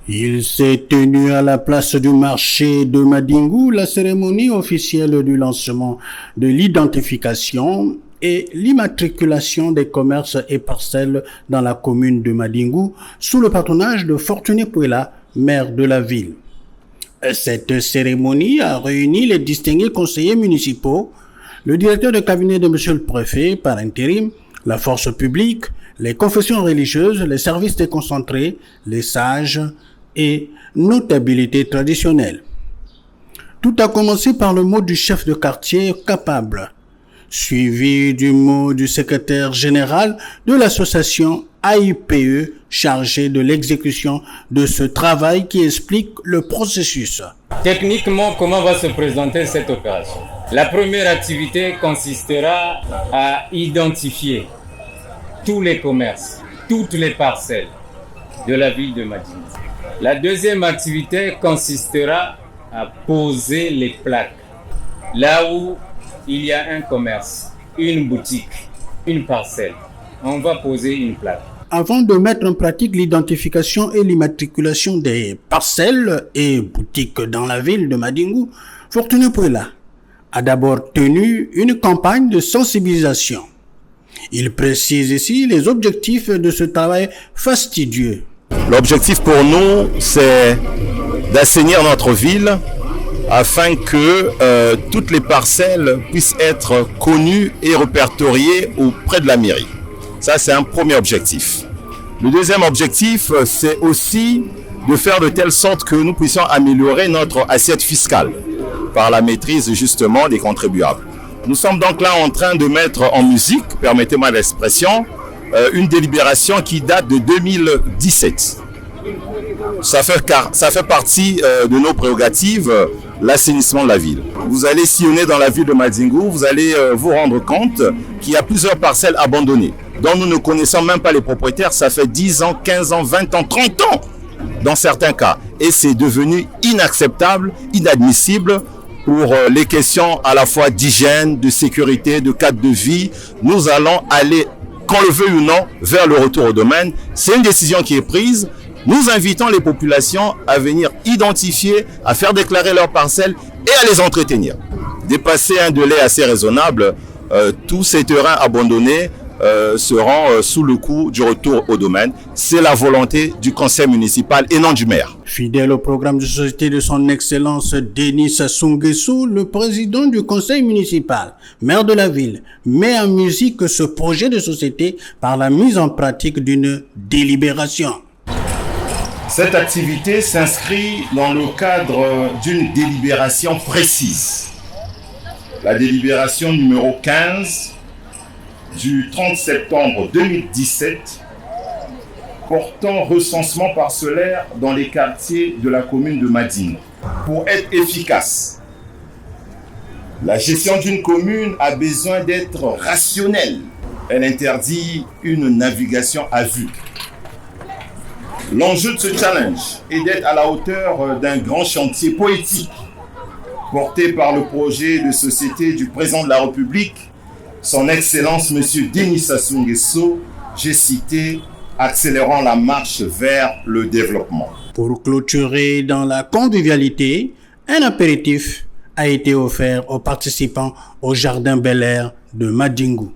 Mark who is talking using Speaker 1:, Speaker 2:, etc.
Speaker 1: Il s'est tenu à la place du marché de Madingu la cérémonie officielle du lancement de l'identification et l'immatriculation des commerces et parcelles dans la commune de Madingu sous le patronage de Fortuné Pouela, maire de la ville. Cette cérémonie a réuni les distingués conseillers municipaux, le directeur de cabinet de monsieur le préfet par intérim, la force publique, les confessions religieuses, les services déconcentrés, les sages et notabilités traditionnelles. Tout a commencé par le mot du chef de quartier capable, suivi du mot du secrétaire général de l'association AIPE chargé de l'exécution de ce travail qui explique le processus.
Speaker 2: Techniquement, comment va se présenter cette opération? La première activité consistera à identifier tous les commerces, toutes les parcelles de la ville de Madingu. La deuxième activité consistera à poser les plaques. Là où il y a un commerce, une boutique, une parcelle, on va poser une plaque.
Speaker 1: Avant de mettre en pratique l'identification et l'immatriculation des parcelles et boutiques dans la ville de Madingu, Fortuné Pouela a d'abord tenu une campagne de sensibilisation. Il précise ici les objectifs de ce travail fastidieux.
Speaker 3: L'objectif pour nous, c'est d'assainir notre ville afin que toutes les parcelles puissent être connues et répertoriées auprès de la mairie. Ça, c'est un premier objectif. Le deuxième objectif, c'est aussi de faire de telle sorte que nous puissions améliorer notre assiette fiscale par la maîtrise justement des contribuables. Nous sommes donc là en train de mettre en musique, permettez-moi l'expression, une délibération qui date de 2017. Ça fait partie de nos prérogatives, l'assainissement de la ville. Vous allez sillonner dans la ville de Madingu, vous allez vous rendre compte qu'il y a plusieurs parcelles abandonnées, dont nous ne connaissons même pas les propriétaires. Ça fait 10 ans, 15 ans, 20 ans, 30 ans dans certains cas. Et c'est devenu inacceptable, inadmissible pour les questions à la fois d'hygiène, de sécurité, de cadre de vie. Nous allons aller, qu'on le veuille ou non, vers le retour au domaine. C'est une décision qui est prise. Nous invitons les populations à venir identifier, à faire déclarer leurs parcelles et à les entretenir. Dépasser un délai assez raisonnable, tous ces terrains abandonnés seront sous le coup du retour au domaine. C'est la volonté du conseil municipal et non du maire.
Speaker 1: Fidèle au programme de société de son excellence Denis Sassou Nguesso, le président du conseil municipal, maire de la ville, met en musique ce projet de société par la mise en pratique d'une délibération.
Speaker 3: Cette activité s'inscrit dans le cadre d'une délibération précise. La délibération numéro 15 du 30 septembre 2017 portant recensement parcellaire dans les quartiers de la commune de Madingu. Pour être efficace, la gestion d'une commune a besoin d'être rationnelle. Elle interdit une navigation à vue. L'enjeu de ce challenge est d'être à la hauteur d'un grand chantier poétique porté par le projet de société du président de la République, son Excellence M. Denis Sassou Nguesso, j'ai cité, accélérant la marche vers le développement.
Speaker 1: Pour clôturer dans la convivialité, un apéritif a été offert aux participants au Jardin Bel Air de Madingu.